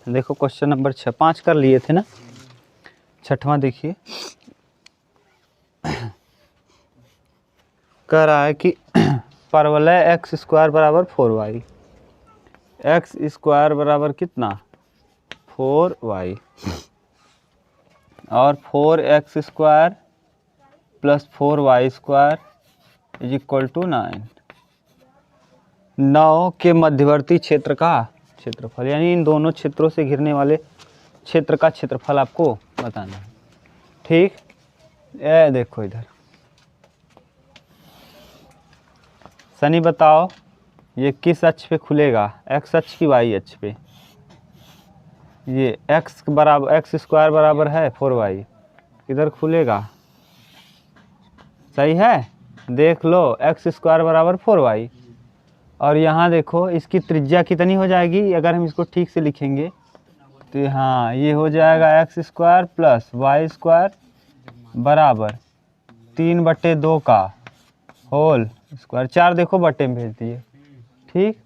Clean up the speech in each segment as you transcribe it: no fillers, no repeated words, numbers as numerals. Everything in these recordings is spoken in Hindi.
देखो क्वेश्चन नंबर 6, 5 कर लिए थे ना, छठवां देखिए। कह रहा है कि परवलय एक्स स्क्वायर बराबर 4y, एक्स स्क्वायर बराबर कितना 4y, और 4x square plus 4y square is equal to 9। 9 के मध्यवर्ती क्षेत्र का क्षेत्रफल, यानी इन दोनों क्षेत्रों से घिरने वाले क्षेत्र का क्षेत्रफल आपको बताना है। ठीक, ये देखो इधर सनी बताओ ये किस अक्ष पे खुलेगा, एक्स अक्ष की वाई अक्ष पे। ये एक्स बराबर एक्स स्क्वायर बराबर है 4y, किधर खुलेगा, सही है, देख लो एक्स स्क्वायर बराबर 4y। और यहाँ देखो इसकी त्रिज्या कितनी हो जाएगी, अगर हम इसको ठीक से लिखेंगे तो हाँ ये हो जाएगा x square plus y square बराबर 3/2 का होल स्क्वायर, 4 देखो बटे में भेज दिए। ठीक,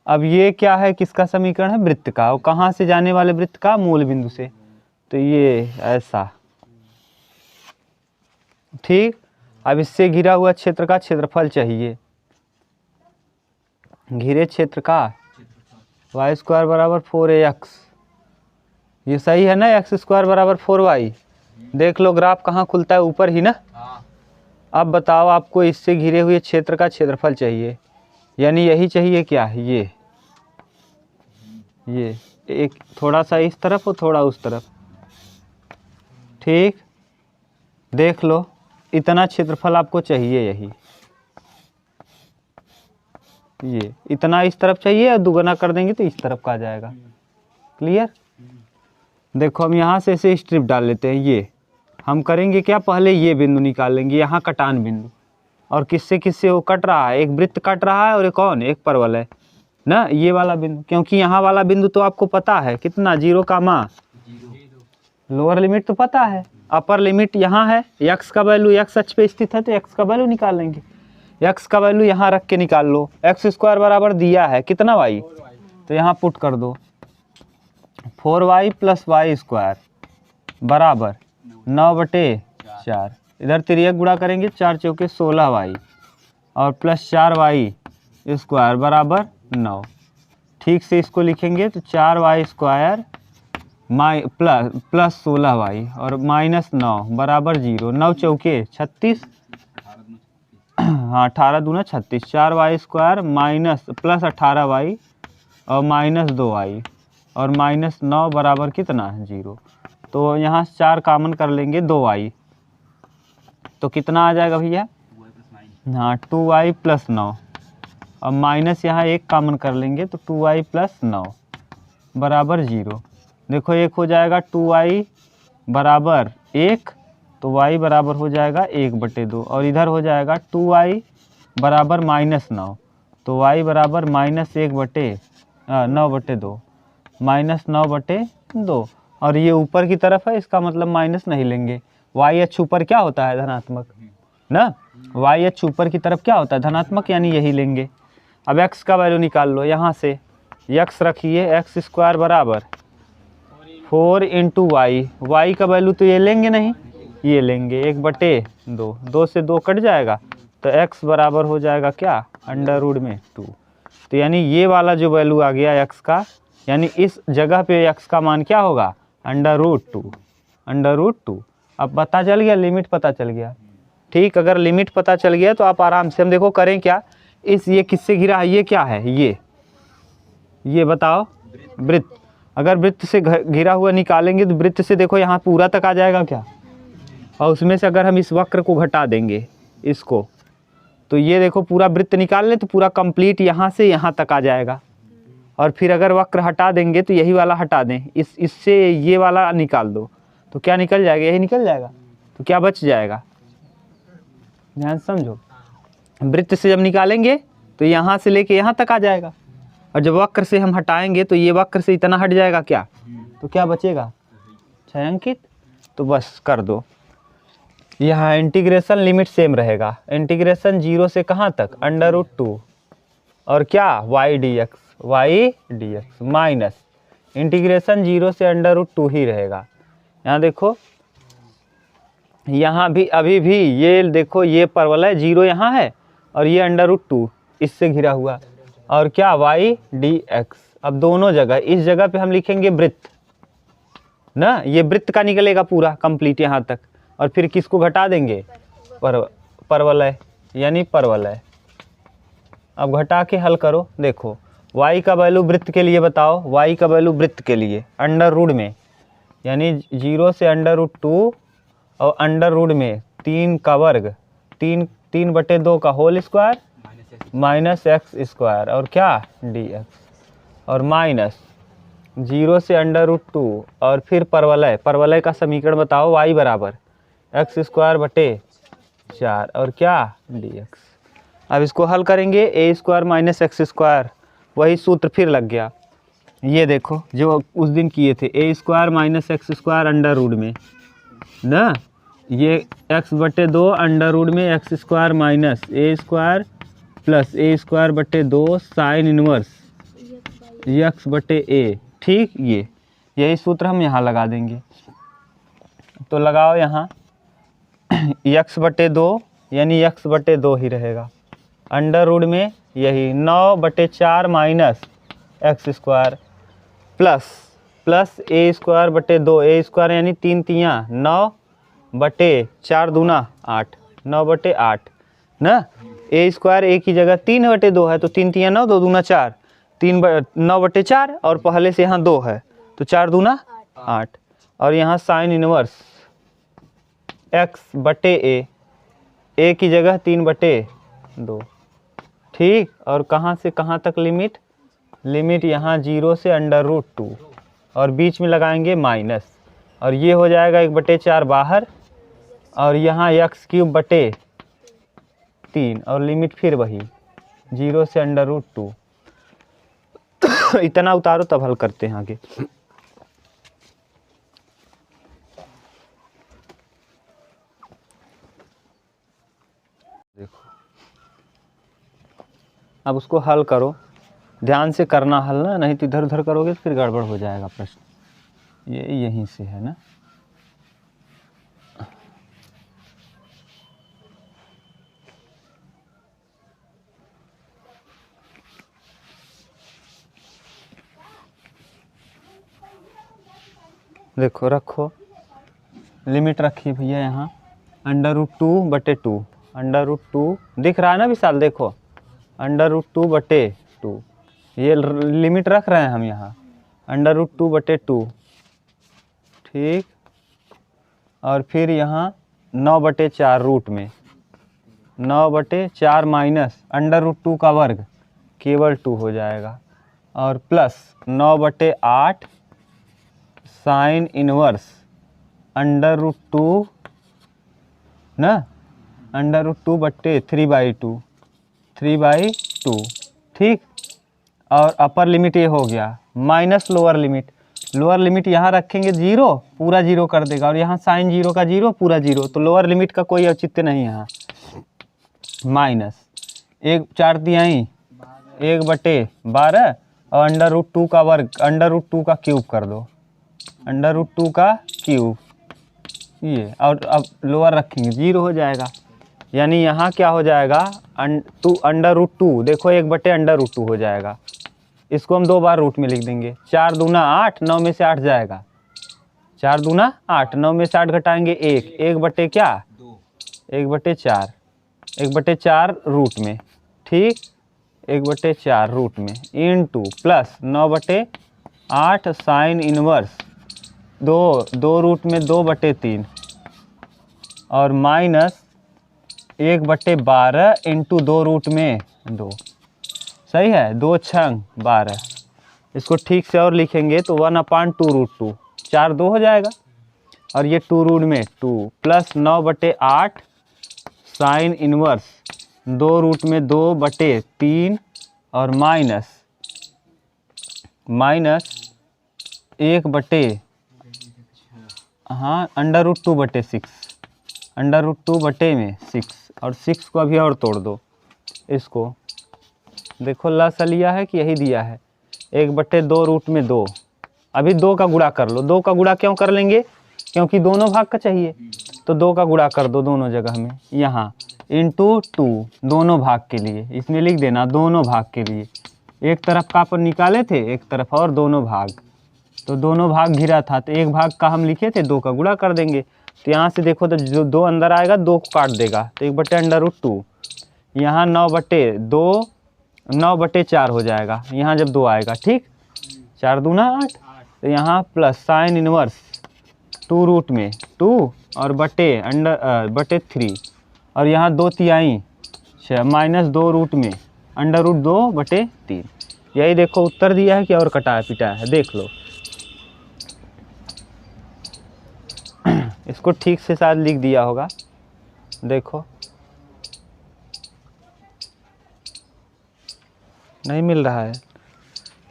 अब ये क्या है, किसका समीकरण है, वृत्त का, और कहाँ से जाने वाले वृत्त का, मूल बिंदु से, तो ये ऐसा। ठीक, अब इससे घिरा हुआ क्षेत्र का क्षेत्रफल चाहिए, घिरे क्षेत्र का वाई स्क्वायर बराबर 4ax, ये सही है ना, एक्स स्क्वायर बराबर 4y। देख लो ग्राफ कहाँ खुलता है, ऊपर ही ना। अब बताओ आपको इससे घिरे हुए क्षेत्र का क्षेत्रफल चाहिए, यानी यही चाहिए क्या, ये एक थोड़ा सा इस तरफ और थोड़ा उस तरफ। ठीक, देख लो इतना क्षेत्रफल आपको चाहिए, यही ये इतना इस तरफ चाहिए, और दुगना कर देंगे तो इस तरफ का आ जाएगा। क्लियर, देखो हम यहाँ से ऐसे स्ट्रिप डाल लेते हैं, ये हम करेंगे क्या, पहले ये बिंदु निकाल लेंगे, यहाँ कटान बिंदु, और किससे किससे वो कट रहा है, एक वृत्त कट रहा है और एक कौन, एक परवल है ना, ये वाला बिंदु, क्योंकि यहाँ वाला बिंदु तो आपको पता है कितना, 0 का मान, लोअर लिमिट तो पता है, अपर लिमिट यहाँ है, x का वैल्यू x अक्ष पे स्थित है तो x का वैल्यू निकाल लेंगे, x का वैल्यू यहाँ रख के निकाल लो, एक्स स्क्वायर बराबर दिया है कितना y, तो यहाँ पुट कर दो 4y प्लस वाई स्क्वायर बराबर 9/4, इधर तिर्यक गुणा करेंगे, 4 चौके 16y और प्लस 4y स्क्वायर बराबर 9। ठीक से इसको लिखेंगे तो 4y स्क्वायर प्लस 16y और माइनस 9 बराबर 0, 9 चौके 36, हाँ 18 दूना 36, 4y square minus plus 18y और माइनस 2y और माइनस 9 बराबर कितना 0, तो यहाँ 4 कामन कर लेंगे 2y, तो कितना आ जाएगा भैया, हाँ 2y प्लस 9, और माइनस यहाँ 1 कामन कर लेंगे तो 2y प्लस 9 बराबर 0। देखो एक हो जाएगा 2y बराबर 1, तो y बराबर हो जाएगा 1/2, और इधर हो जाएगा 2y बराबर माइनस 9, तो y बराबर माइनस 9/2, माइनस 9/2, और ये ऊपर की तरफ है, इसका मतलब माइनस नहीं लेंगे, y अक्ष ऊपर क्या होता है, धनात्मक ना, y अक्ष ऊपर की तरफ क्या होता है, धनात्मक, यानी यही लेंगे। अब x का वैल्यू निकाल लो, यहाँ से x रखिए, एक्स स्क्वायर बराबर 4 × y, y का वैल्यू तो ये लेंगे नहीं, ये लेंगे 1/2, 2 से 2 कट जाएगा, तो x बराबर हो जाएगा क्या, √2, तो यानी ये वाला जो वैल्यू आ गया x का, यानी इस जगह पे x का मान क्या होगा, √2। अब पता चल गया, लिमिट पता चल गया। ठीक, अगर लिमिट पता चल गया तो आप आराम से, हम देखो करें क्या, इस ये किससे घिरा है, ये क्या है, ये बताओ, वृत्त, अगर वृत्त से घिरा हुआ निकालेंगे तो वृत्त से देखो यहाँ पूरा तक आ जाएगा क्या, और उसमें से अगर हम इस वक्र को घटा देंगे इसको, तो ये देखो पूरा वृत्त निकाल ले तो पूरा कंप्लीट यहाँ से यहाँ तक आ जाएगा, और फिर अगर वक्र हटा देंगे तो यही वाला हटा दें, इससे ये वाला निकाल दो, तो क्या निकल जाएगा, यही निकल जाएगा, तो क्या बच जाएगा, ध्यान समझो, वृत्त से जब निकालेंगे तो यहाँ से लेके यहाँ तक आ जाएगा, और जब वक्र से हम हटाएंगे तो ये वक्र से इतना हट जाएगा क्या, तो क्या बचेगा, छायांकित, तो बस कर दो। यहाँ इंटीग्रेशन लिमिट सेम रहेगा, इंटीग्रेशन 0 से कहाँ तक, √2, और क्या y dx माइनस इंटीग्रेशन 0 से √2 ही रहेगा। यहाँ देखो, यहाँ भी अभी भी ये देखो, ये परवलय 0 यहाँ है और ये √2 इससे घिरा हुआ, और क्या y dx। अब दोनों जगह, इस जगह पे हम लिखेंगे वृत्त ना, ये वृत्त का निकलेगा पूरा कंप्लीट यहाँ तक, और फिर किसको घटा देंगे, परवलय यानी परवलय। अब घटा के हल करो, देखो y का वैल्यू वृत्त के लिए बताओ, y का वैल्यू वृत्त के लिए अंडर में, यानी 0 से √2 और अंडर में 3 का वर्ग, 3/2 का होल स्क्वायर माइनस x² और क्या dx, और माइनस 0 से √2 और फिर परवलय का समीकरण बताओ, y बराबर x² / 4 और क्या dx। अब इसको हल करेंगे, a² - x², वही सूत्र फिर लग गया। ये देखो जो उस दिन किए थे, a² - x² अंडर में ना, ये x/2 अंडर में x² minus a² plus a²/2 sine inverse x/a। ठीक, यही सूत्र हम यहाँ लगा देंगे। तो लगाओ यहाँ x/2 यानी x/2 ही रहेगा, अंडर में यही 9/4 minus x² plus a²/2, a² यानी 3 तियाँ 9/4 दूना 8, 9/8 ना, a² एक ही जगह 3/2 है, तो 3 तियाँ 9, 2 दूना 4, 9/4 और पहले से यहाँ 2 है तो 4 दूना 8, और यहाँ साइन इनवर्स x/a, a की जगह 3/2। ठीक, और कहाँ से कहाँ तक लिमिट यहाँ 0 से √2 और बीच में लगाएंगे माइनस, और ये हो जाएगा 1/4 बाहर, और यहाँ x³ और लिमिट फिर वही 0 से √2। इतना उतारो तब हल करते हैं आगे। देखो अब उसको हल करो, ध्यान से करना हल ना, नहीं तो इधर उधर करोगे तो फिर गड़बड़ हो जाएगा प्रश्न। ये यहीं से है ना, देखो रखो, लिमिट रखिए भैया यहाँ √2/2, √2 दिख रहा है ना विशाल, देखो √2/2, ये लिमिट रख रहे हैं हम यहाँ √2/2। ठीक, और फिर यहाँ 9/4 रूट में 9/4 माइनस √2 का वर्ग केवल 2 हो जाएगा, और प्लस 9/8 साइन इनवर्स √2 ना, √2/3/2, 3/2। ठीक, और अपर लिमिट ये हो गया, माइनस लोअर लिमिट यहाँ रखेंगे 0, पूरा 0 कर देगा, और यहाँ साइन 0 का 0 पूरा 0, तो लोअर लिमिट का कोई औचित्य नहीं यहाँ। माइनस 4 तिहाई 1/12 और √2 का वर्ग, √2 का क्यूब कर दो, √2 का क्यूब, ये, और अब लोअर रखेंगे 0 हो जाएगा, यानी यहाँ क्या हो जाएगा, √2 देखो 1/√2 हो जाएगा। इसको हम 2 बार रूट में लिख देंगे, 4 दूना 8, 9 में से 8 जाएगा, 4 दूना 8, 9 में से 8 घटाएंगे 1, 1/4, 1/4 रूट में। ठीक, 1/4 रूट में into plus 9/8 sine inverse 2 root में 2/3 और माइनस 1/12 इंटू 2 रूट में 2। सही है, 2 छंग 12। इसको ठीक से और लिखेंगे तो 1/2√2, 4 2 हो जाएगा, और ये 2 रूट में 2 प्लस 9/8 साइन इनवर्स 2 रूट में 2/3 और माइनस 1/, हाँ √2/6, √2 में 6, और 6 को अभी और तोड़ दो। इसको देखो लस लिया है कि यही दिया है, 1/2 रूट में 2 अभी 2 का गुणा कर लो। 2 का गुणा क्यों कर लेंगे, क्योंकि दोनों भाग का चाहिए, तो 2 का गुणा कर दो दोनों जगह में, यहाँ इंटू 2 दोनों भाग के लिए, इसमें लिख देना दोनों भाग के लिए। एक तरफ का अपन निकाले थे, एक तरफ और दोनों भाग, तो दोनों भाग घिरा था, तो एक भाग का हम लिखे थे, 2 का गुणा कर देंगे। तो यहाँ से देखो तो जो 2 अंदर आएगा 2 को काट देगा, तो 1/√2, यहाँ 9/2 9/4 हो जाएगा, यहाँ जब 2 आएगा, ठीक, 4 दूना 8, तो यहाँ प्लस साइन इनवर्स 2 रूट में 2 और बटे 3, और यहाँ 2 तिहाई 6 माइनस 2 रूट में √2/3। यही देखो उत्तर दिया है कि और कटाया पिटाया है, देख लो। इसको ठीक से शायद लिख दिया होगा, देखो नहीं मिल रहा है,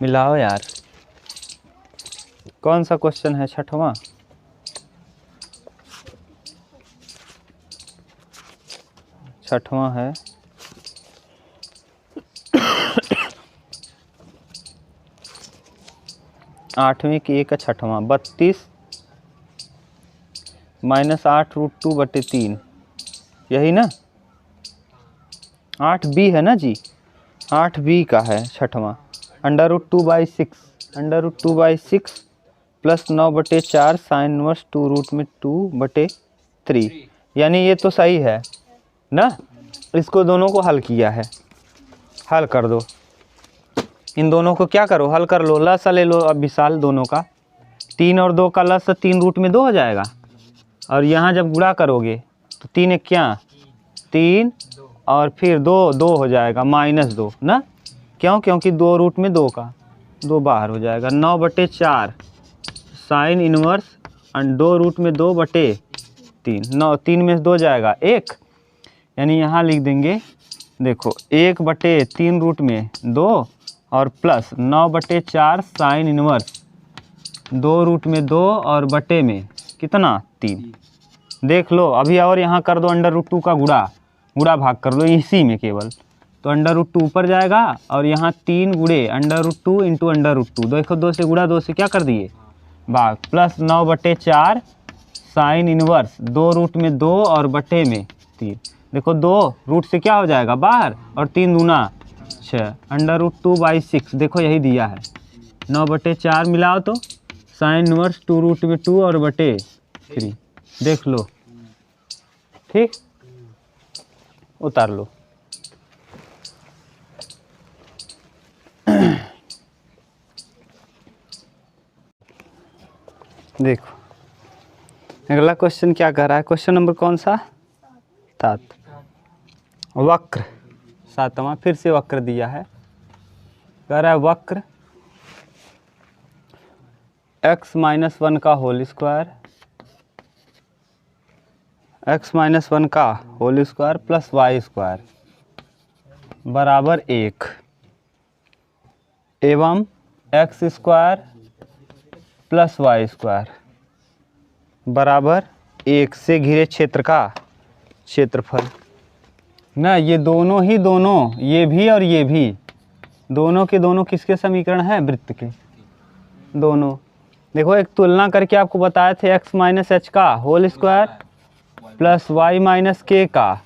मिलाओ यार। कौन सा क्वेश्चन है, 6वां? है 8वीं की 1 का 6वां, 32 माइनस 8√2/3, यही ना, 8b है ना जी, 8b का है 6वां, √2/6 प्लस 9/4 साइन इनवर्स 2 रूट में 2/3, यानी ये तो सही है ना। इसको दोनों को हल किया है, हल कर दो, इन दोनों को क्या करो, हल कर लो, लसा ले लो अब विशाल दोनों का, 3 और 2 का लस 3 रूट में 2 हो जाएगा, और यहाँ जब गुणा करोगे तो 3 एक क्या 3 और फिर 2 हो जाएगा -2 ना, क्यों, क्योंकि 2 रूट में 2 का 2 बाहर हो जाएगा, 9/4 साइन इनवर्स 2 रूट में 2/3, 9 3 में 2 जाएगा 1, यानी यहाँ लिख देंगे, देखो 1/3 रूट में 2 और प्लस 9/4 साइन इनवर्स 2 रूट में 2 और बटे में कितना 3। देख लो अभी, और यहाँ कर दो √2 का गुणा भाग कर लो इसी में केवल, तो √2 ऊपर जाएगा, और यहाँ 3 गुणे √2 इंटू √2, देखो 2 से गुणा 2 से क्या कर दिए भाग, प्लस 9/4 साइन इनवर्स 2 रूट में 2 और बटे में 3, देखो 2 रूट से क्या हो जाएगा बाहर, और 3 दूना 6 √2/6, देखो यही दिया है, 9/4 मिलाओ तो साइन इनवर्स 2 रूट में 2 और बटे 3, देख लो, ठीक, उतार लो। देखो अगला क्वेश्चन क्या कह रहा है, क्वेश्चन नंबर कौन सा, 7, वक्र 7वां, फिर से वक्र दिया है, कह रहा है वक्र x-1 का होल स्क्वायर, x-1 का whole square plus y square बराबर 1 एवं x square plus y square बराबर 1 से घिरे क्षेत्र का क्षेत्रफल ना, ये दोनों ही दोनों, ये भी और ये भी, दोनों के दोनों किसके समीकरण हैं, वृत्त के दोनों। देखो एक तुलना करके आपको बताए थे, x - h का whole square plus y - k का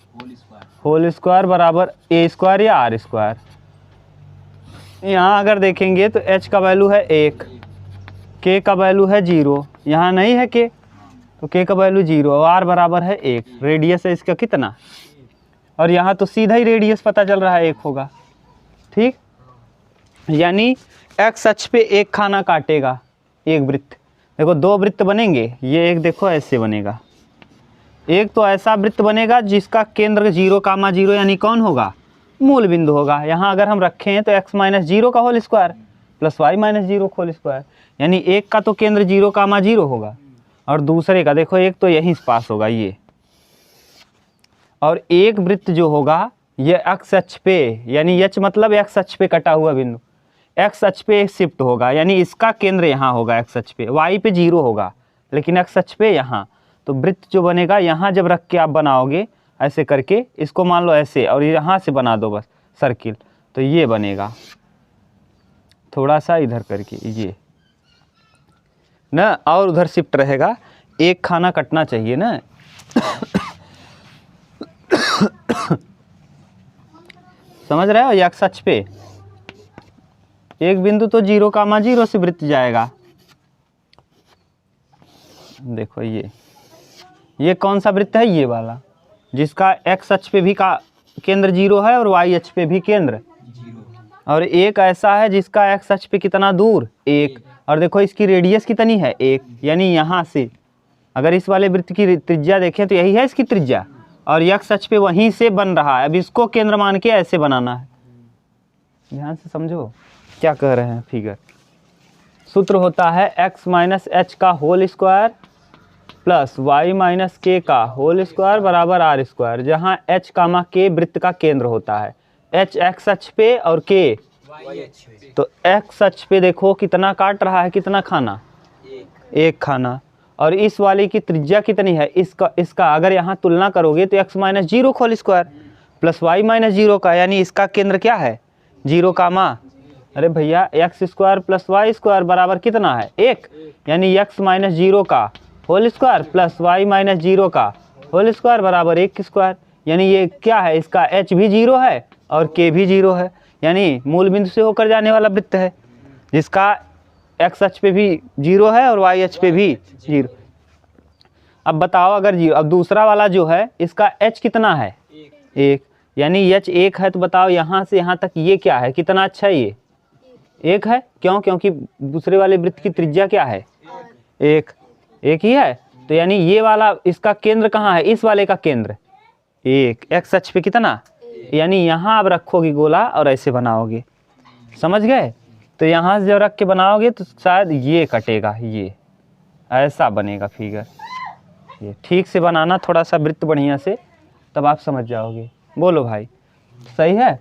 होल स्क्वायर बराबर a स्क्वायर या r स्क्वायर। यहाँ अगर देखेंगे तो h का वैल्यू है 1, k का वैल्यू है 0, यहाँ नहीं है k, तो k का वैल्यू 0 और r बराबर है 1, रेडियस है इसका कितना, और यहाँ तो सीधा ही रेडियस पता चल रहा है 1 होगा, ठीक, यानी x अक्ष पे एक खाना काटेगा एक वृत्त। देखो 2 वृत्त बनेंगे, ये एक देखो ऐसे बनेगा, एक तो ऐसा वृत्त बनेगा जिसका केंद्र 0, यानी कौन होगा, मूल बिंदु होगा। यहाँ अगर हम रखें तो x - 0 का होल स्क्वायर प्लस y - 0 का होल स्क्वायर, यानी एक का तो केंद्र 0, होगा, और दूसरे का देखो एक तो यहीं पास होगा ये, और एक वृत्त जो होगा ये x अक्ष पे, यानी h मतलब x अक्ष पे कटा हुआ बिंदु, x अक्ष पे शिफ्ट होगा, यानी इसका केंद्र यहाँ होगा x अक्ष पे, y पे 0 होगा लेकिन x अक्ष पे यहाँ, तो वृत्त जो बनेगा यहाँ जब रख के आप बनाओगे ऐसे करके, इसको मान लो ऐसे और यहाँ से बना दो बस सर्किल, तो ये बनेगा, थोड़ा सा इधर करके ये, ना, और उधर शिफ्ट रहेगा, एक खाना कटना चाहिए ना। समझ रहे हो, एक्स अक्ष पे एक बिंदु तो 0,0 से वृत्त जाएगा। देखो ये कौन सा वृत्त है, ये वाला, जिसका एक्स अक्ष पे भी का केंद्र 0 है और वाई अक्ष पे भी केंद्र 0, और एक ऐसा है जिसका एक्स अक्ष पे कितना दूर 1, और देखो इसकी रेडियस कितनी है 1, यानी यहाँ से अगर इस वाले वृत्त की त्रिज्या देखें तो यही है इसकी त्रिज्या, और एक्स अक्ष पे वहीं से बन रहा है। अब इसको केंद्र मान के ऐसे बनाना है, ध्यान से समझो क्या कह रहे हैं फिगर। सूत्र होता है x माइनस एच का whole square plus y minus k का होल स्क्वायर बराबर आर स्क्वायर, जहाँ h कामा k वृत्त का केंद्र होता है, h x अक्ष पे और k y अक्ष पे। तो x अक्ष पे देखो कितना काट रहा है, कितना खाना, एक खाना, और इस वाले की त्रिज्या कितनी है, इसका अगर यहाँ तुलना करोगे तो x minus 0 whole square plus y minus 0 का, यानी इसका केंद्र क्या है 0 कामा, अरे भैया x square plus y square बराबर कितना है 1, यानी x माइनस 0 का whole square plus y minus 0 का होल स्क्वायर बराबर 1 स्क्वायर, यानी ये क्या है, इसका h भी 0 है और k भी 0 है, यानी मूल बिंदु से होकर जाने वाला वृत्त है जिसका x अक्ष पे भी 0 है और y अक्ष पे भी 0। अब बताओ अगर 0, अब दूसरा वाला जो है इसका h कितना है 1, यानी h 1 है, तो बताओ यहाँ से यहाँ तक ये क्या है, कितना अच्छा है, ये 1 है, क्यों, क्योंकि दूसरे वाले वृत्त की त्रिज्या क्या है 1 ही है, तो यानी ये वाला इसका केंद्र कहाँ है, इस वाले का केंद्र 1, x अक्ष पे कितना, यानी यहाँ आप रखोगे गोला और ऐसे बनाओगे, समझ गए। तो यहाँ से जब रख के बनाओगे तो शायद ये कटेगा, ये ऐसा बनेगा फिगर, ये ठीक से बनाना थोड़ा सा वृत्त बढ़िया से, तब आप समझ जाओगे। बोलो भाई सही है।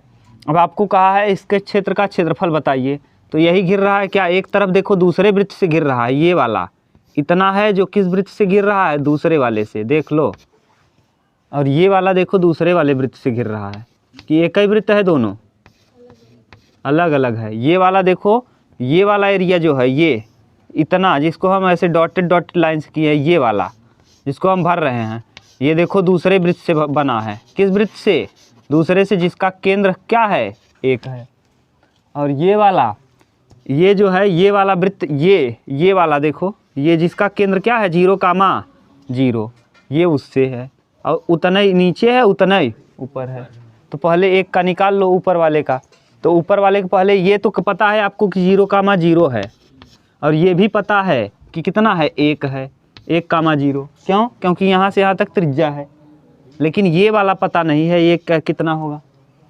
अब आपको कहा है इसके क्षेत्र का क्षेत्रफल बताइए, तो यही गिर रहा है क्या, एक तरफ देखो दूसरे वृत्त से गिर रहा है, ये वाला इतना है जो किस वृत्त से गिर रहा है, दूसरे वाले से, देख लो, और ये वाला देखो दूसरे वाले वृत्त से गिर रहा है, कि एक ही वृत्त है, दोनों अलग अलग है। ये वाला देखो, ये वाला एरिया जो है ये इतना, जिसको हम ऐसे डॉटेड लाइन से किए हैं, ये वाला जिसको हम भर रहे हैं, ये देखो दूसरे वृत्त से बना है, किस वृत्त से, दूसरे से, जिसका केंद्र क्या है 1 है। और ये वाला, ये जो है ये वाला वृत्त, ये वाला देखो, ये जिसका केंद्र क्या है 0,0, ये उससे है, और उतना ही नीचे है उतना ही ऊपर है। तो पहले 1 का निकाल लो ऊपर वाले का, तो ऊपर वाले के पहले ये तो पता है आपको कि 0,0 है, और ये भी पता है कि कितना है 1 है, 1,0, क्यों, क्योंकि यहाँ से यहाँ तक त्रिज्या है, लेकिन ये वाला पता नहीं है ये कितना होगा।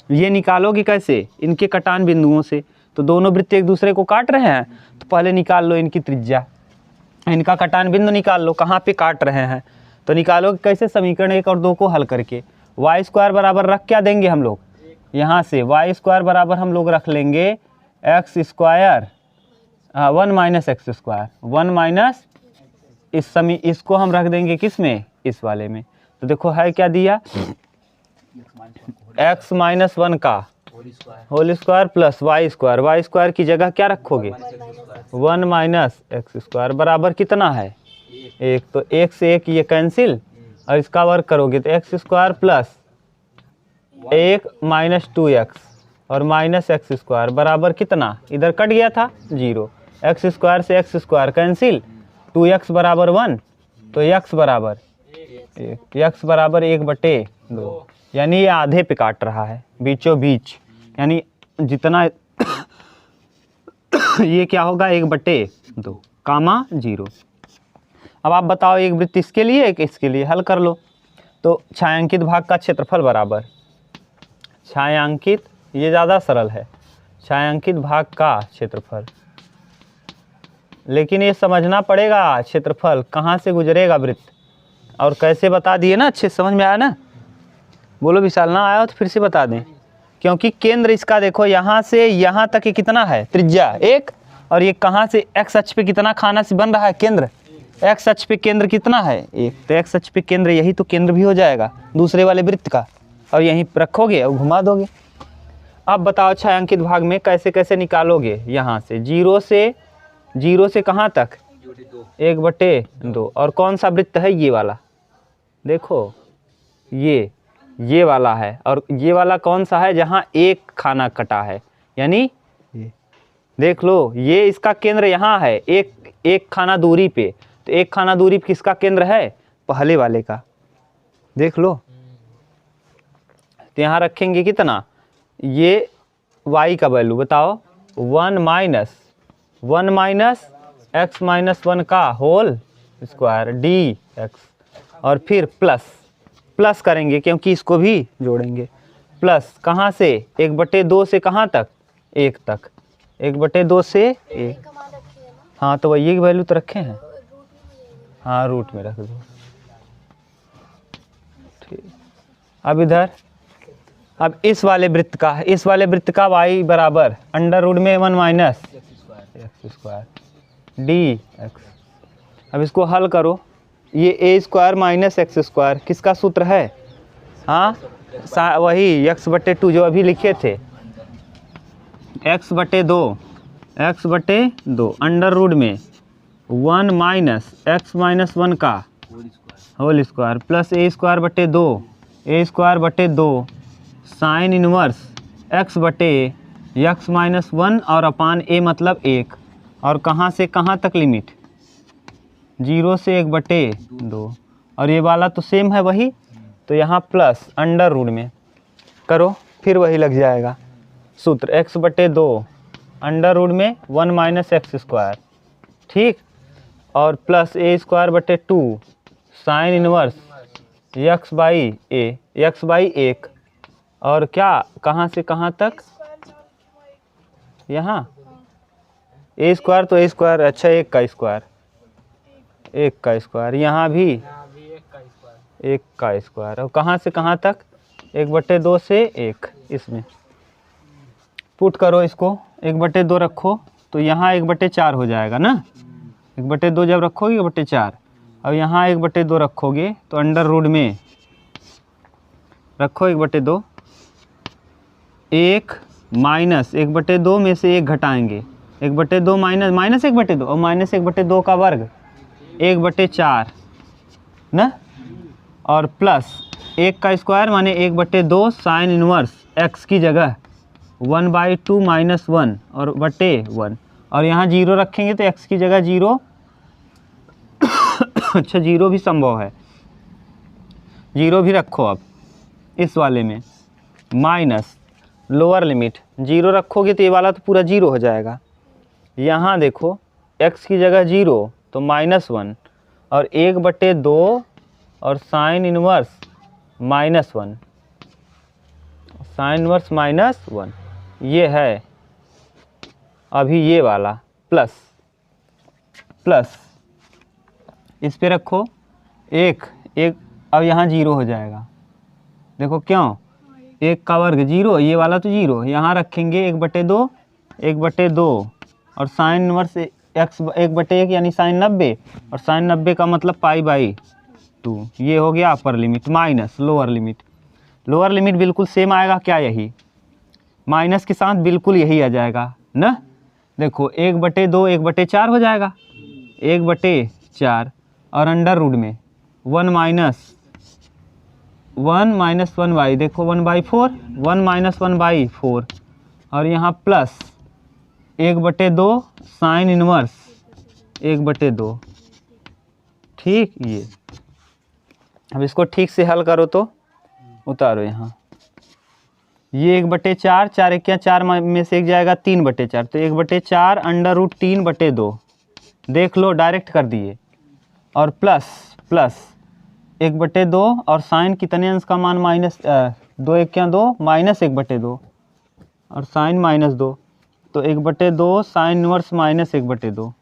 ये निकालोगे कैसे, इनके कटान बिंदुओं से, तो दोनों वृत्त एक दूसरे को काट रहे हैं, तो पहले निकाल लो इनकी त्रिज्या, इनका कटान बिंदु निकाल लो कहाँ पे काट रहे हैं, तो निकालोगे कैसे, समीकरण 1 और 2 को हल करके। वाई स्क्वायर बराबर रख क्या देंगे हम लोग, यहाँ से वाई स्क्वायर बराबर हम लोग रख लेंगे x square 1 minus x square, 1 minus इसको हम रख देंगे किस में, इस वाले में। तो देखो है क्या दिया, x माइनस 1 का whole square plus y square की जगह क्या रखोगे 1 माइनस एक्स स्क्वायर बराबर कितना है 1, तो 1 से 1 ये कैंसिल, और इसका वर्ग करोगे तो x square plus 1 minus 2x और माइनस एक्स स्क्वायर बराबर कितना, इधर कट गया था 0, एक्स स्क्वायर से एक्स स्क्वायर कैंसिल, 2x बराबर 1, तो x बराबर 1/2, यानी ये आधे पे काट रहा है, बीचों बीच, यानी जितना ये क्या होगा 1/2 कामा 0। अब आप बताओ एक वृत्त इसके लिए एक इसके लिए, हल कर लो। तो छायांकित भाग का क्षेत्रफल बराबर छायांकित, ये ज़्यादा सरल है, छायांकित भाग का क्षेत्रफल, लेकिन ये समझना पड़ेगा क्षेत्रफल कहाँ से गुजरेगा वृत्त, और कैसे बता दिए ना, अच्छे समझ में आया ना। बोलो विशाल, ना आया हो तो फिर से बता दें, क्योंकि केंद्र इसका देखो यहाँ से यहाँ तक ये कितना है त्रिज्या 1, और ये कहाँ से x अक्ष पे कितना खाना से बन रहा है केंद्र, x अक्ष पे केंद्र कितना है 1, तो x अक्ष पे केंद्र यही तो केंद्र भी हो जाएगा दूसरे वाले वृत्त का, और यहीं रखोगे और घुमा दोगे। अब बताओ छायांकित भाग में कैसे कैसे निकालोगे, यहाँ से 0 से कहाँ तक 1/2। और कौन सा वृत्त है? ये वाला, देखो ये वाला है। और ये वाला कौन सा है? जहाँ एक खाना कटा है, यानी ये देख लो, ये इसका केंद्र यहाँ है, एक खाना दूरी पे। तो एक खाना दूरी पे किसका केंद्र है? पहले वाले का, देख लो। तो यहाँ रखेंगे कितना? ये y का वैल्यू बताओ, 1 माइनस x माइनस 1 का होल स्क्वायर dx, और फिर प्लस करेंगे क्योंकि इसको भी जोड़ेंगे। प्लस कहाँ से? 1/2 से कहाँ तक? 1 तक। 1/2 से 1। हाँ तो वही वैल्यू तो रखे हैं। हाँ रूट में रख दो, ठीक। अब इधर, अब इस वाले वृत्त का y बराबर अंडर रूट में 1 माइनस एक्स स्क्वायर dx। अब इसको हल करो। ये a square minus x square किसका सूत्र है? हाँ वही x/2 जो अभी लिखे थे, x/2 अंडर रूट में 1 माइनस एक्स माइनस 1 का whole square plus a²/2 sine inverse x minus 1 और अपान a मतलब 1। और कहाँ से कहाँ तक लिमिट? 0 से 1/2। और ये वाला तो सेम है वही, तो यहाँ प्लस अंडर रूट में करो, फिर वही लग जाएगा सूत्र, x/2 अंडर रूट में 1 माइनस एक्स स्क्वायर, ठीक। और plus a²/2 sine inverse x/1। और क्या, कहाँ से कहाँ तक? यहाँ a स्क्वायर तो a स्क्वायर, अच्छा 1 का स्क्वायर, यहाँ भी 1 का स्क्वायर। और कहाँ से कहाँ तक? 1/2 से 1। इसमें पुट करो इसको, 1/2 रखो तो यहाँ 1/4 हो जाएगा ना। 1/2 जब रखोगे 1/4, और यहाँ 1/2 रखोगे तो अंडर रूट में रखो 1/2। 1 माइनस 1/2 में से 1 घटाएंगे, 1/2 माइनस 1/2 और माइनस 1/2 का वर्ग 1/4 ना। और प्लस 1 का स्क्वायर माने 1/2 साइन इनवर्स x की जगह 1/2 माइनस 1 और बटे 1। और यहाँ 0 रखेंगे तो x की जगह 0 अच्छा 0 भी संभव है, 0 भी रखो। अब इस वाले में माइनस लोअर लिमिट 0 रखोगे तो ये वाला तो पूरा 0 हो जाएगा। यहाँ देखो x की जगह 0 तो -1 और 1/2 और साइन इनवर्स -1, साइन इनवर्स -1 ये है। अभी ये वाला प्लस इस पे रखो 1 अब यहाँ 0 हो जाएगा। देखो क्यों? 1 का वर्ग 0, ये वाला तो 0, यहाँ रखेंगे 1/2 और साइन इनवर्स x 1/1 यानी साइन 90, और साइन 90 का मतलब π/2। ये हो गया upper limit minus lower limit बिल्कुल सेम आएगा क्या? यही माइनस के साथ बिल्कुल यही आ जाएगा ना। देखो 1/2 1/4 हो जाएगा, 1/4 और अंडर रूट में 1 माइनस 1/, देखो 1/4, 1 माइनस 1/4 और यहाँ प्लस 1/2 साइन इनवर्स 1/2, ठीक। ये अब इसको ठीक से हल करो तो उतारो यहाँ, ये 1/4, 4 1 4 में से 1 जाएगा 3/4, तो 1/4 अंडर रूट 3/2 देख लो डायरेक्ट कर दिए। और प्लस 1/2 और साइन कितने अंश का मान माइनस 2 1 2 माइनस 1/2 और साइन -2, तो 1/2 साइन इनवर्स -1/2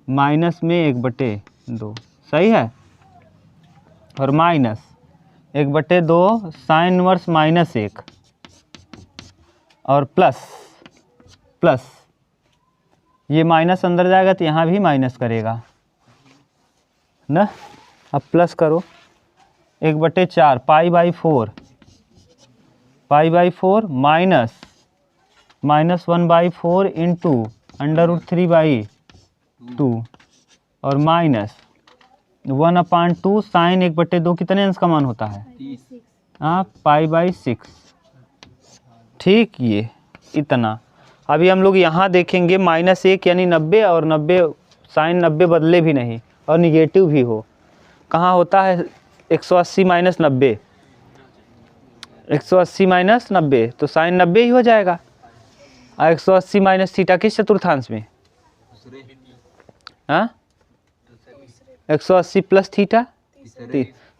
माइनस में 1/2 सही है। और माइनस 1/2 साइन इनवर्स -1 और प्लस ये माइनस अंदर जाएगा तो यहाँ भी माइनस करेगा ना। अब प्लस करो 1/4 π/4 माइनस -1/4 इंटू अंडर रूट 3/2 और माइनस 1/2 साइन 1/2 कितने अंश का मान होता है? हाँ, π/6। ठीक, ये इतना। अभी हम लोग यहाँ देखेंगे -1 यानी 90, और 90 साइन 90 बदले भी नहीं और निगेटिव भी हो। कहाँ होता है 180 - 90? 180 - 90 तो साइन 90 ही हो जाएगा। और 180 - थीटा किस चतुर्थांश में? हाँ, 180 प्लस थीटा,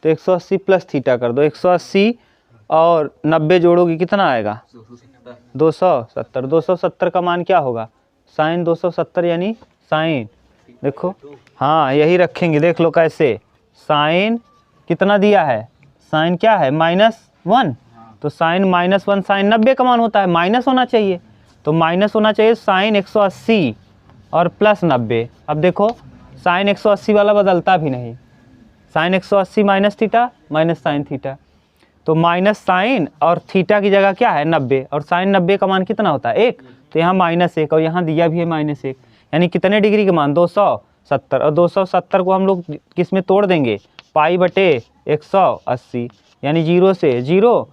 तो 180 प्लस थीटा कर दो। 180 और 90 जोड़ोगे कितना आएगा? 270। 270 का मान क्या होगा? साइन 270 यानी साइन, देखो हाँ यही रखेंगे, देख लो कैसे। साइन कितना दिया है? साइन क्या है? -1, तो साइन -1 साइन 90 का मान होता है, माइनस होना चाहिए, तो माइनस होना चाहिए साइन 180 और प्लस 90। अब देखो साइन 180 वाला बदलता भी नहीं, sine 180 minus theta minus sine theta, तो माइनस साइन और थीटा की जगह क्या है? 90, और साइन 90 का मान कितना होता है? 1, तो यहाँ -1 और यहाँ दिया भी है -1, यानी कितने डिग्री के मान? 270। और 270 को हम लोग किस में तोड़ देंगे? π/180, यानी 0 से 0,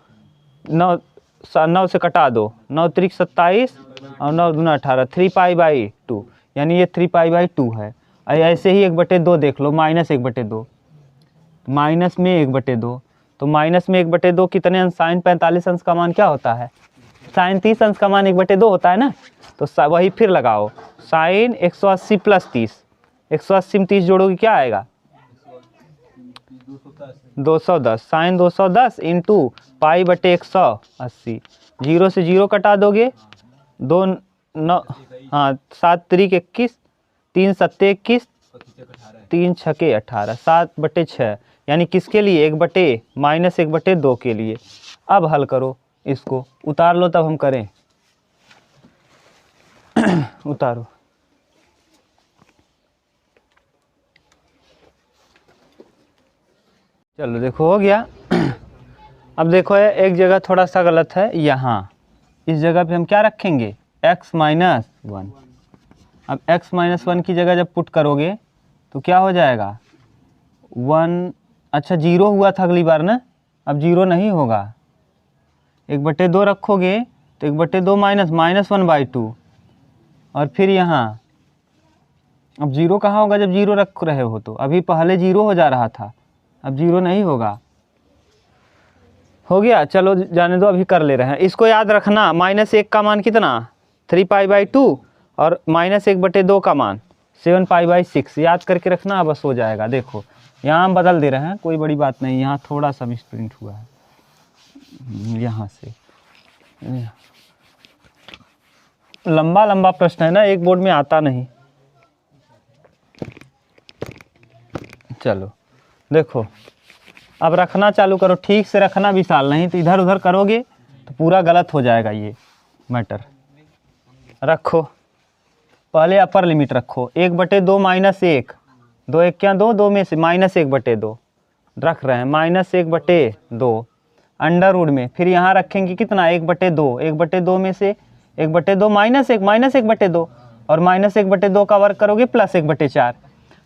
9 से कटा दो, 9 त्रिक 27 और 9 दूना 18, 3π/2, यानी ये 3π/2 है। ऐसे ही 1/2 देख लो, -1/2, माइनस में 1/2, तो माइनस में 1/2 कितने अंश? साइन 45 अंश का मान क्या होता है? साइन 30 अंश का मान 1/2 होता है ना, तो वही फिर लगाओ, साइन 180 प्लस 30, 180 में 30 जोड़ोगे क्या आएगा? 210। साइन 210 इंटू π/180, 0 से 0 कटा दोगे, 2 9 हाँ 7 त्रिक 21, 3 सत्ते 21, 3 छके 18, 7/6, यानी किसके लिए? 1/-1/2 के लिए। अब हल करो, इसको उतार लो तब हम करें। उतारो। चलो देखो हो गया। अब देखो एक जगह थोड़ा सा गलत है, यहाँ इस जगह पे हम क्या रखेंगे? x - 1। अब x - 1 की जगह जब पुट करोगे तो क्या हो जाएगा? 1, अच्छा 0 हुआ था अगली बार ना, अब 0 नहीं होगा। 1/2 रखोगे तो 1/2 माइनस -1/2, और फिर यहाँ अब 0 कहाँ होगा जब 0 रख रहे हो? तो अभी पहले 0 हो जा रहा था, अब 0 नहीं होगा। हो गया, चलो जाने दो, अभी कर ले रहे हैं। इसको याद रखना, -1 का मान कितना? 3π/2, और -1/2 का मान 7π/6, याद करके रखना, बस हो जाएगा। देखो यहाँ हम बदल दे रहे हैं, कोई बड़ी बात नहीं, यहाँ थोड़ा सा मिसप्रिंट हुआ है, यहाँ से लंबा लंबा प्रश्न है ना, एक बोर्ड में आता नहीं। चलो देखो, अब रखना चालू करो, ठीक से रखना विशाल, नहीं तो इधर उधर करोगे तो पूरा गलत हो जाएगा ये मैटर। रखो, पहले अपर लिमिट रखो, 1/2 - 1, 2 1 क्या 2, 2 में से -1/2 रख रहे हैं, -1/2 अंडर रूट में, फिर यहाँ रखेंगे कितना? 1/2, 1/2 में से 1/2 -1 -1/2, और -1/2 का वर्ग करोगे +1/4,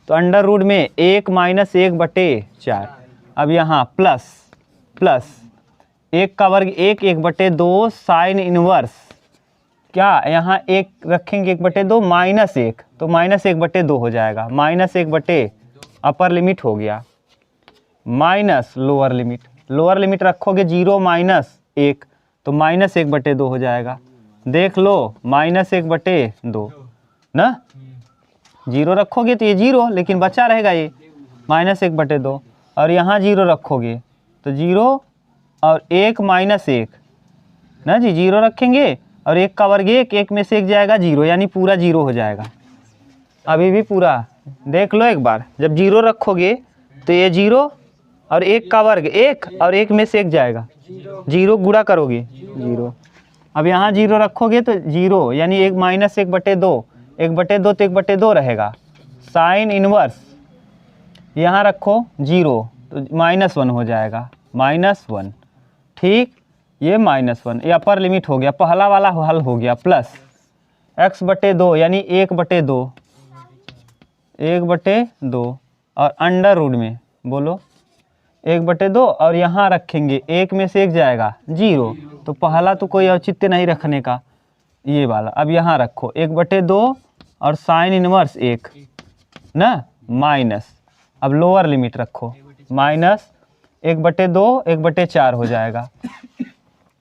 तो अंडर रूट में 1 - 1/4। अब यहाँ प्लस 1 का वर्ग 1, 1/2 साइन इनवर्स, क्या यहाँ 1 रखेंगे 1/2 -1, तो -1/2 हो जाएगा, -1/, अपर लिमिट हो गया, माइनस लोअर लिमिट रखोगे 0 - 1, तो -1/2 हो जाएगा। देख लो -1/2 ना, 0 रखोगे तो ये 0, लेकिन बचा रहेगा ये -1/2, और यहाँ 0 रखोगे तो 0 और 1 - 1 ना जी, 0 रखेंगे और 1 का वर्ग 1, 1 में से 1 जाएगा 0, यानी पूरा 0 हो जाएगा। अभी भी पूरा देख लो एक बार, जब 0 रखोगे तो ये 0 और 1 का वर्ग 1, और 1 में से 1 जाएगा 0, गुणा करोगे 0। अब यहाँ 0 रखोगे तो 0, यानी 1 - 1/2, 1/2 तो 1/2 रहेगा, साइन इनवर्स यहाँ रखो 0, तो -1 हो जाएगा, -1, ठीक, ये -1, ये अपर लिमिट हो गया, पहला वाला हल हो गया, प्लस x/2 यानी 1/2, 1/2 और अंडर रूट में बोलो 1/2 और यहाँ रखेंगे, एक में से एक जाएगा 0, तो पहला तो कोई औचित्य नहीं रखने का, ये वाला। अब यहाँ रखो 1/2 और साइन इनवर्स 1 ना, माइनस, अब लोअर लिमिट रखो, माइनस 1/2 1/4 हो जाएगा।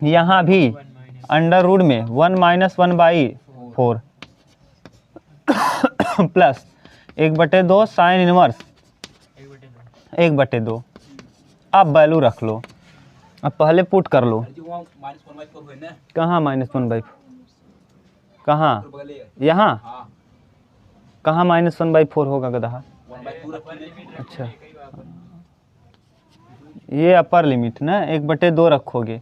यहाँ भी अंडर रूट में 1 - 1/4 प्लस 1/2 साइन इनवर्स 1/2। अब वैल्यू रख लो, अब पहले पुट कर लो। कहाँ -1/4? कहाँ? यहाँ कहाँ -1/4 होगा गधा? अच्छा, ये अपर लिमिट ना, 1/2 रखोगे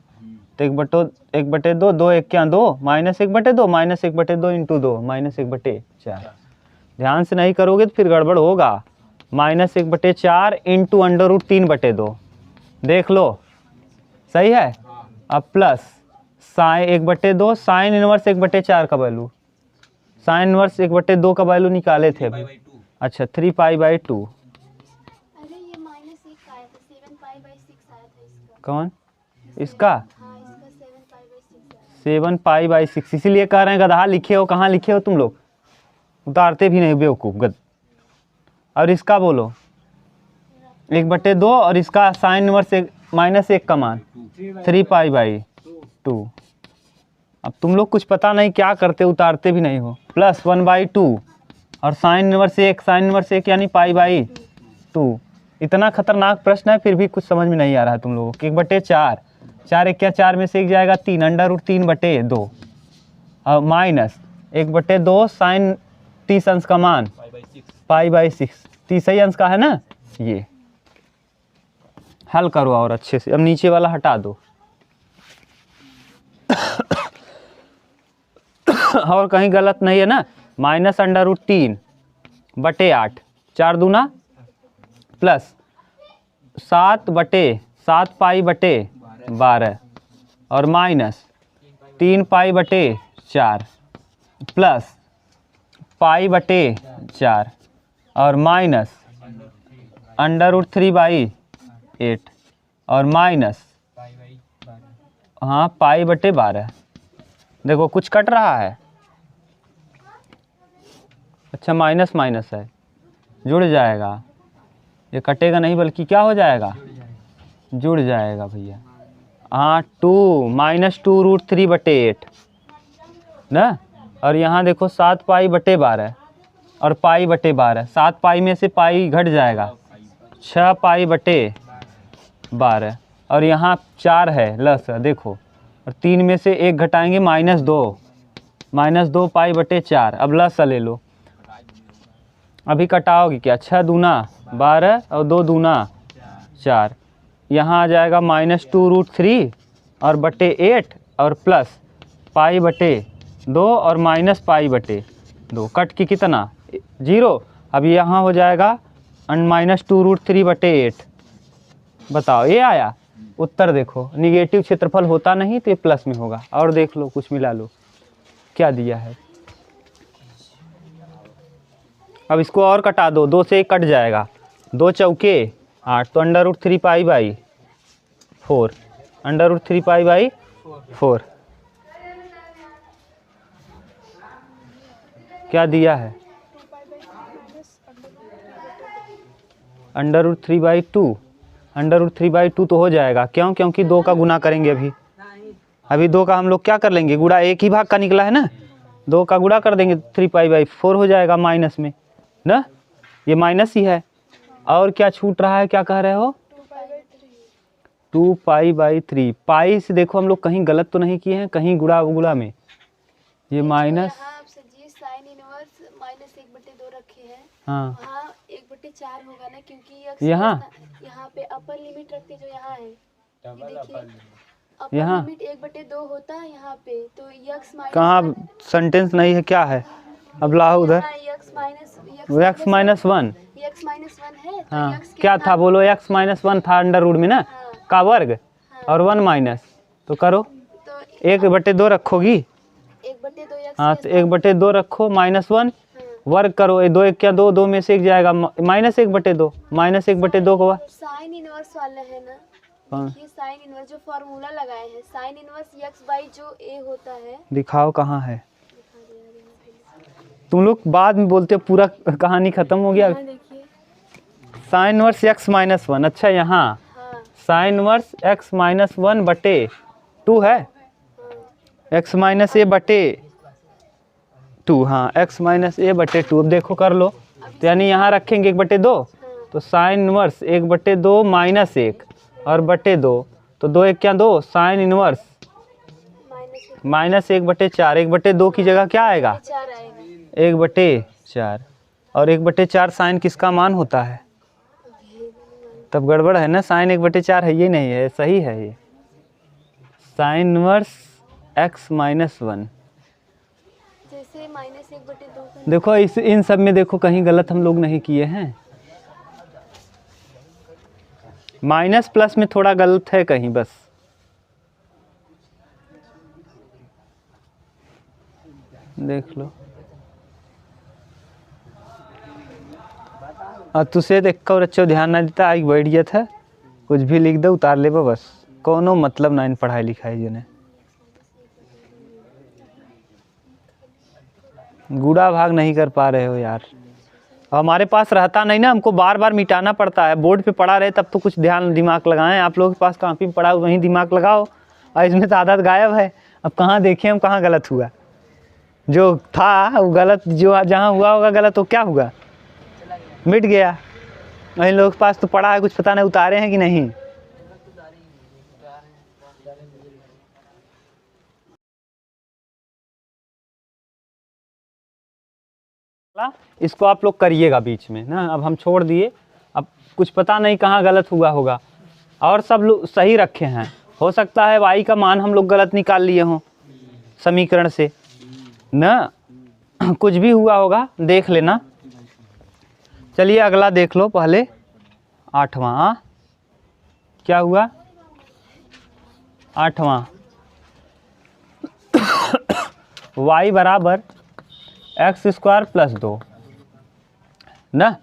तो 1/2 2 1 क्या 2 -1/2 -1/2 इंटू 2 -1/4। ध्यान से नहीं करोगे तो फिर गड़बड़ होगा। -1/4 इंटू अंडर रूट 3/2, देख लो सही है। अब प्लस साइन 1/2 साइन इनवर्स 1/4 का वैल्यू, साइन इनवर्स 1/2 का वैल्यू निकाले थे अभी। अच्छा 3π/2। अरे ये -1 आया था, 7π/6 आया था इसका। कौन इसका? हाँ इसका 7π/6 आया। 7π/6, इसीलिए कह रहे हैं गधा लिखे हो। कहाँ लिखे हो तुम लोग? उतारते भी नहीं बेवकूफ़ गद। और इसका बोलो 1/2 और इसका साइन इनवर्स -1 का मान 3π/2। अब तुम लोग कुछ पता नहीं क्या करते, उतारते भी नहीं हो। प्लस 1/2 और साइन इनवर्स 1, साइन इनवर्स 1 यानी π/2। इतना खतरनाक प्रश्न है फिर भी कुछ समझ में नहीं आ रहा है तुम लोगों को। 1/4, 4 1 क्या 4 में से 1 जाएगा 3, अंडर रूट 3/2 और माइनस 1/2 साइन 30 अंश का मान π/6, 30 अंश का है ना। ये हल करो और अच्छे से। अब नीचे वाला हटा दो और कहीं गलत नहीं है ना। -√3/8 4 दूना प्लस 7/7π/12 और माइनस 3π/4 प्लस π/4 और माइनस √3/8 और माइनस हाँ π/12। देखो कुछ कट रहा है। अच्छा माइनस माइनस है, जुड़ जाएगा। ये कटेगा नहीं बल्कि क्या हो जाएगा, जुड़ जाएगा भैया। हाँ 2 -2√3/8 ना। और यहाँ देखो 7π/12 और π/12, 7π में से पाई घट जाएगा, 6π/12 और यहाँ 4 है लस, देखो और 3 में से 1 घटाएंगे -2 π/4। अब लस ले लो, अभी कटाओगे क्या, 6 दूना 12 और 2 दूना 4। यहाँ आ जाएगा -2√3 और /8 और प्लस π/2 और माइनस π/2, कट की कितना 0। अब यहाँ हो जाएगा -2√3/8। बताओ ये आया उत्तर। देखो निगेटिव क्षेत्रफल होता नहीं तो ये प्लस में होगा। और देख लो कुछ मिला लो क्या दिया है। अब इसको और कटा दो, 2 से 1 कट जाएगा, 2 चौके 8 तो √3π/4, √3π/4 क्या दिया है, √3/2। √3/2 तो हो जाएगा क्यों, क्योंकि 2 का गुना करेंगे। अभी 2 का हम लोग क्या कर लेंगे गुणा, एक ही भाग का निकला है ना, 2 का गुणा कर देंगे 3π/4 हो जाएगा माइनस में ना, ये माइनस ही है। और क्या छूट रहा है, क्या कह रहे हो, 2π/3। पाई से देखो हम लोग कहीं गलत तो नहीं किए हैं, कहीं गुणा में ये माइनस साइन इनवर्स -1/2 रखे हैं। हाँ वहाँ 1/4 होगा ना, क्योंकि यहाँ पे अपर लिमिट रखते जो यहाँ है, ये देखिए अपर यहाँ लिमिट 1/2 होता है यहाँ पे, तो यक्स माइनस कहाँ सेंटेंस नहीं है, क्या है। अब लाओ उधर यक्स माइनस x-1 है, तो हाँ यक्स क्या था बोलो, x-1 था अंडर रूट में ना, का वर्ग और 1 माइनस, तो करो तो 1/2 रखोगी। 1/2 यक्स हाँ तो 1/2 रखो, -1 वर्ग करो, ये 2 एक क्या 2, 2 में से 1 जाएगा, -1/2, -1/2 को साइन इनवर्स वाला है ना, देखिए साइन इनवर्स जो फॉर्मूला लगाए हैं, साइन इनवर्स x बाई जो a होता है, दिखाओ कहाँ है। तुम लोग बाद में बोलते हो, पूरा कहानी खत्म हो गया। हाँ देखिए, साइन इनवर्स x-1, अच्छा यहाँ हाँ साइन इनवर्स x-1/2 है, x-a/2, हाँ x-a/2। अब देखो कर लो, तो यानी यहाँ रखेंगे 1/2, तो साइन इनवर्स 1/2 -1 और 2, तो 2 एक क्या 2, साइन इनवर्स -1/4, 1/2 की जगह क्या आएगा 4 आएगा। 1/4, और 1/4 साइन किसका मान होता है? तब गड़बड़ है ना, साइन 1/4 है, ये नहीं है, सही है ये साइन इनवर्स x-1। जैसे -1/2 देखो इस इन सब में देखो कहीं गलत हम लोग नहीं किए हैं, माइनस प्लस में थोड़ा गलत है कहीं बस। देख लो, और तुसे देख और अच्छे ध्यान ना देता, आई बैठ गया था, कुछ भी लिख दो उतार ले बस, कोनो मतलब ना इन पढ़ाई लिखाई जने। गुड़ा भाग नहीं कर पा रहे हो यार, हमारे पास रहता नहीं ना, हमको बार बार मिटाना पड़ता है। बोर्ड पे पढ़ा रहे तब तो कुछ ध्यान दिमाग लगाएं, आप लोगों के पास कॉपी में पढ़ा वहीं दिमाग लगाओ, और इसमें तो आदत गायब है। अब कहाँ देखें हम कहाँ गलत हुआ, जो था वो गलत, जो जहाँ हुआ होगा गलत वो क्या हुआ, मिट गया। इन लोगों के पास तो पढ़ा है, कुछ पता नहीं उतारे हैं कि नहीं। इसको आप लोग करिएगा बीच में ना, अब हम छोड़ दिए, अब कुछ पता नहीं कहाँ गलत हुआ होगा, और सब लोग सही रखे हैं। हो सकता है y का मान हम लोग गलत निकाल लिए हों समीकरण से ना, कुछ भी हुआ होगा, देख लेना। चलिए अगला देख लो पहले, 8वां क्या हुआ, 8वां y बराबर x² + 2 ना,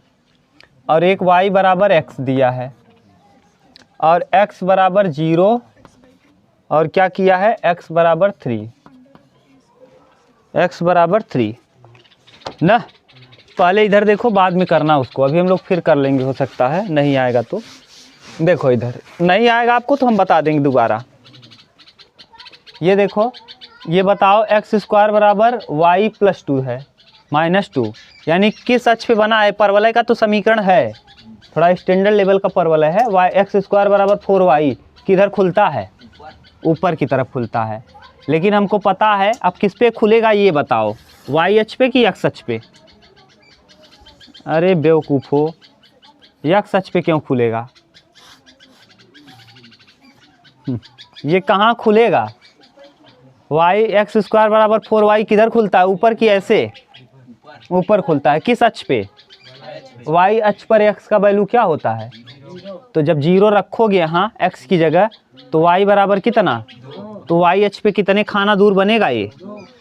और एक y बराबर x दिया है, और x बराबर 0, और क्या किया है x बराबर 3, x बराबर 3 ना। पहले इधर देखो, बाद में करना उसको, अभी हम लोग फिर कर लेंगे, हो सकता है नहीं आएगा तो। देखो इधर नहीं आएगा आपको तो हम बता देंगे दोबारा। ये देखो, ये बताओ x² बराबर y + 2 है -2, यानी किस अक्ष पे बना है, परवलय का तो समीकरण है, थोड़ा स्टैंडर्ड लेवल का परवलय है। x² बराबर 4y किधर खुलता है, ऊपर की तरफ खुलता है, लेकिन हमको पता है अब किस पे खुलेगा ये बताओ, y अक्ष पे कि x अक्ष पे। अरे बेवकूफ़ो, x अक्ष पे क्यों खुलेगा, ये कहाँ खुलेगा, x² बराबर 4y किधर खुलता है, ऊपर की ऐसे, ऊपर खुलता है, किस अक्ष पे, y अक्ष पर x का वैल्यू क्या होता है, तो जब 0 रखोगे यहाँ x की जगह, तो y बराबर कितना, तो y अक्ष पे कितने खाना दूर बनेगा, ये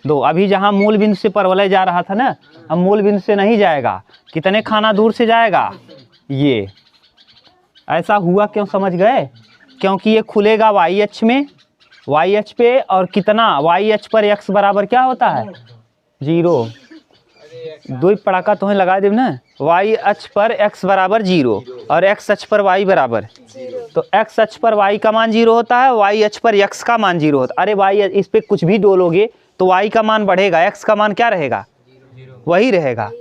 2। अभी जहाँ मूल बिंदु से परवलय जा रहा था ना, अब मूल बिंदु से नहीं जाएगा, कितने खाना दूर से जाएगा, ये। ऐसा हुआ क्यों, समझ गए, क्योंकि ये खुलेगा y अक्ष में, y अक्ष पे, और कितना, y अक्ष पर x बराबर क्या होता है 0। दो पड़ाका तुम्हें लगा दे ना, y अक्ष पर x बराबर 0 और x अक्ष पर y बराबर 0, तो x अक्ष पर y का मान 0 होता है, y अक्ष पर x का मान 0 होता है। अरे y इस पे कुछ भी डोलोगे तो y का मान बढ़ेगा, x का मान क्या रहेगा, वही रहेगा,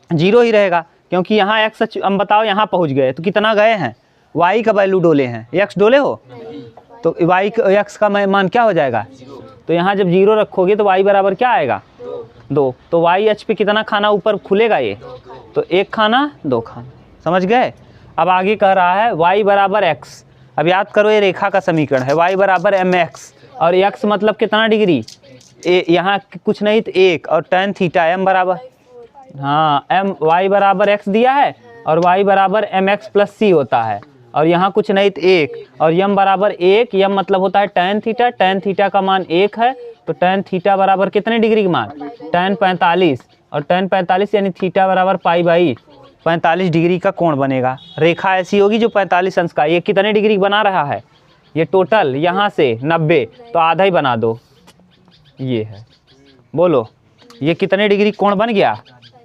0 ही रहेगा, क्योंकि यहाँ x अक्ष, हम बताओ यहाँ पहुँच गए तो कितना गए हैं, y का वैल्यू डोले हैं, x डोले हो, तो x का मान क्या हो जाएगा, तो यहाँ जब 0 रखोगे तो y बराबर क्या आएगा 2, तो y अक्ष पे कितना खाना ऊपर खुलेगा, ये तो 1 खाना 2 खाना, समझ गए। अब आगे कह रहा है y बराबर x, अब याद करो ये रेखा का समीकरण है, y बराबर mx, और x मतलब कितना डिग्री, यहाँ कुछ नहीं तो 1, और tan थीटा m बराबर, हाँ y बराबर x दिया है, और y बराबर mx + c होता है, और यहाँ कुछ नहीं तो 1, और m बराबर 1, m मतलब होता है tan थीटा का मान 1 है, तो tan थीटा बराबर कितने डिग्री का मान, tan 45, और tan 45 यानी थीटा बराबर पाई बाई 45 डिग्री का कोण बनेगा। रेखा ऐसी होगी जो 45 अंश का, ये कितने डिग्री बना रहा है, ये टोटल यहाँ से 90 तो आधा ही बना दो, ये है। बोलो ये कितने डिग्री कोण बन गया,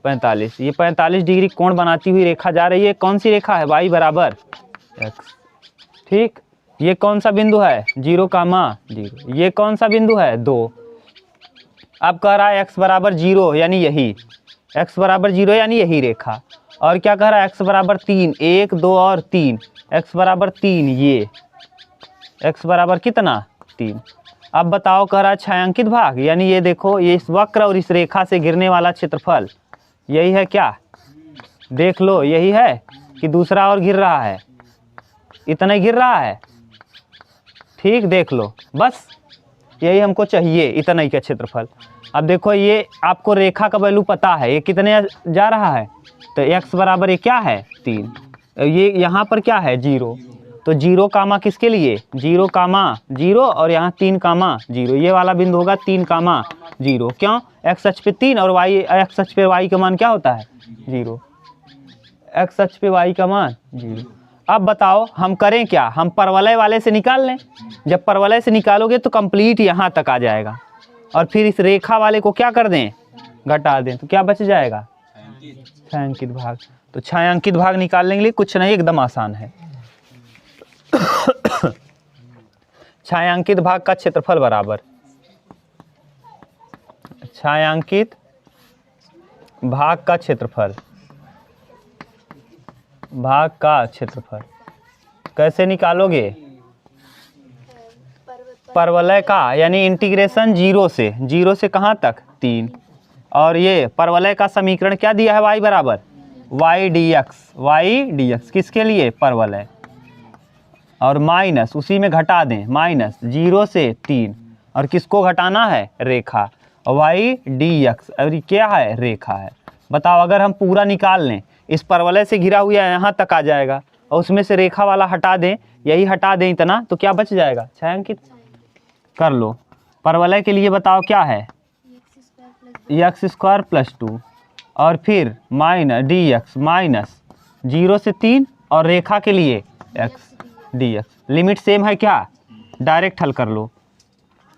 45। ये 45 डिग्री कोण बनाती हुई रेखा जा रही है, कौन सी रेखा है, y बराबर x। ठीक, ये कौन सा बिंदु है, 0, 0। ये कौन सा बिंदु है, 2। अब कह रहा है x बराबर 0 यानी यही, x बराबर 0 यानी यही रेखा। और क्या कह रहा है, x बराबर 3, 1, 2 और 3, x बराबर 3, ये x बराबर कितना, 3। अब बताओ, कह रहा है छायांकित भाग, यानी ये देखो, ये इस वक्र और इस रेखा से गिरने वाला क्षेत्रफल यही है क्या, देख लो यही है कि दूसरा और गिर रहा है, इतना ही गिर रहा है। ठीक, देख लो, बस यही हमको चाहिए, इतना ही का क्षेत्रफल। अब देखो ये आपको रेखा का वैल्यू पता है, ये कितने जा रहा है, तो x बराबर ये क्या है, 3। ये यहाँ पर क्या है, 0, तो 0 कामा किसके लिए, 0 कामा 0 और यहाँ 3 कामा 0, ये वाला बिंदु होगा 3 कामा 0। क्यों, x अक्ष पे 3 और x अक्ष पे y का मान क्या होता है, 0। x अक्ष पे y का मान 0। अब बताओ हम करें क्या, हम परवलय वाले से निकाल लें। जब परवलय से निकालोगे तो कंप्लीट यहाँ तक आ जाएगा, और फिर इस रेखा वाले को क्या कर दें, घटा दें, तो क्या बच जाएगा, छायांकित भाग। तो छायांकित भाग निकालने के लिए कुछ नहीं, एकदम आसान है। छायांकित भाग का क्षेत्रफल बराबर, छायांकित भाग का क्षेत्रफल, भाग का क्षेत्रफल कैसे निकालोगे, परवलय का, यानी इंटीग्रेशन 0 से कहाँ तक, 3। और ये परवलय का समीकरण क्या दिया है, y बराबर y dx, किसके लिए, परवलय। और माइनस उसी में घटा दें, माइनस 0 से 3, और किसको घटाना है, रेखा, y dx, और क्या है, रेखा है। बताओ अगर हम पूरा निकाल लें, इस परवलय से घिरा हुआ यहाँ तक आ जाएगा, और उसमें से रेखा वाला हटा दें, यही हटा दें इतना, तो क्या बच जाएगा, छायांकित कर लो। परवलय के लिए बताओ क्या है, x² + 2, और फिर माइनस dx माइनस 0 से 3, और रेखा के लिए x dx। लिमिट सेम है क्या, डायरेक्ट हल कर लो,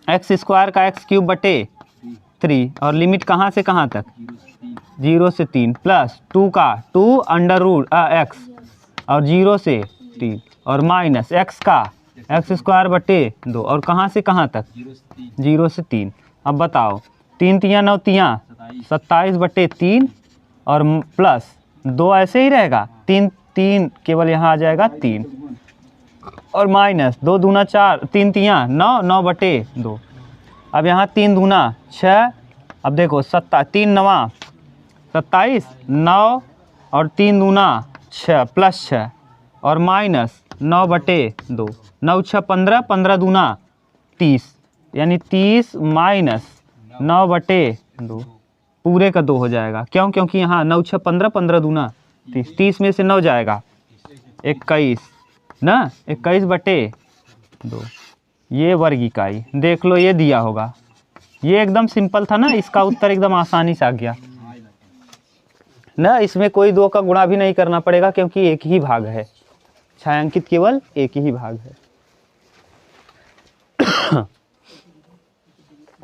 x² का x³ बटे 3, और लिमिट कहाँ से कहाँ तक, 0 से 3, प्लस 2 का 2 अंडर रूट x, और 0 से 3, और माइनस x का x² बटे 2, और कहाँ से कहाँ तक, 0 से 3। अब बताओ 3 × 9 = 27 बटे 3, और प्लस 2 ऐसे ही रहेगा, 3 केवल यहाँ आ जाएगा 3, और माइनस 2 दूना 4, 3 × 9, 9 बटे 2। अब यहाँ 3 दूना 6, अब देखो 3 × 9 = 27, 9 और 3 दूना 6 प्लस 6, और माइनस 9 बटे 2, 9 6 15, 15 दूना 30, यानी 30 माइनस 9 बटे 2, पूरे का 2 हो जाएगा। क्यों, क्योंकि यहाँ 9 6 15, 15 दूना 30, 30 में से 9 जाएगा 21 ना, 21 बटे 2, ये वर्ग इकाई। देख लो ये दिया होगा, ये एकदम सिंपल था ना, इसका उत्तर एकदम आसानी से आ गया ना, इसमें कोई 2 का गुणा भी नहीं करना पड़ेगा, क्योंकि एक ही भाग है, छायांकित केवल एक ही भाग है।